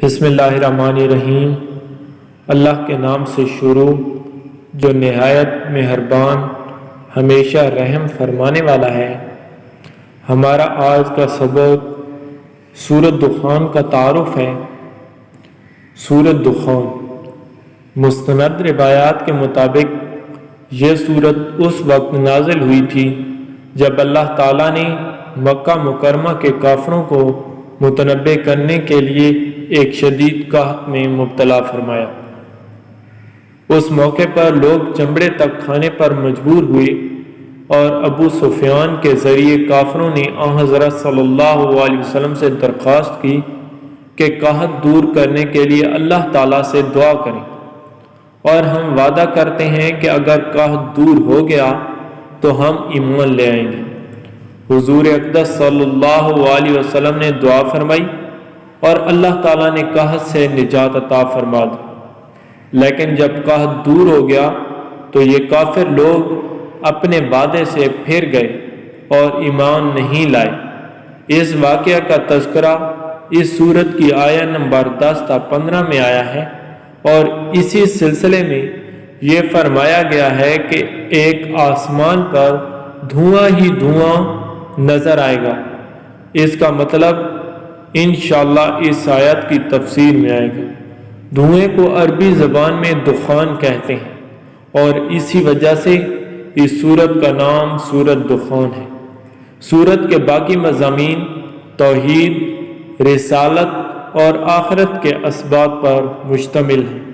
بسم اللہ الرحمن الرحیم۔ اللہ کے نام سے شروع جو نہایت مہربان ہمیشہ رحم فرمانے والا ہے۔ ہمارا آج کا سبق سورۃ دخان کا تعارف ہے۔ سورۃ دخان مستند روایات کے مطابق یہ سورت اس وقت نازل ہوئی تھی جب اللہ تعالیٰ نے مکہ مکرمہ کے کافروں کو متنبع کرنے کے لیے ایک شدید قحط میں مبتلا فرمایا۔ اس موقع پر لوگ چمڑے تک کھانے پر مجبور ہوئے اور ابو سفیان کے ذریعے کافروں نے حضرت صلی اللہ علیہ وسلم سے درخواست کی کہ قحط دور کرنے کے لیے اللہ تعالیٰ سے دعا کریں، اور ہم وعدہ کرتے ہیں کہ اگر قحط دور ہو گیا تو ہم ایمان لے آئیں گے۔ حضور اقدس صلی اللہ علیہ وسلم نے دعا فرمائی اور اللہ تعالیٰ نے قحط سے نجات عطا فرما دی۔ لیکن جب قحط دور ہو گیا تو یہ کافر لوگ اپنے وعدے سے پھر گئے اور ایمان نہیں لائے۔ اس واقعہ کا تذکرہ اس سورت کی آیت نمبر 10 تا 15 میں آیا ہے، اور اسی سلسلے میں یہ فرمایا گیا ہے کہ ایک آسمان پر دھواں ہی دھواں نظر آئے گا۔ اس کا مطلب انشاءاللہ اس آیت کی تفسیر میں آئے گا۔ دھوئیں کو عربی زبان میں دخان کہتے ہیں، اور اسی وجہ سے اس سورت کا نام سورۃ دخان ہے۔ سورت کے باقی مضامین توحید، رسالت اور آخرت کے اسباب پر مشتمل ہیں۔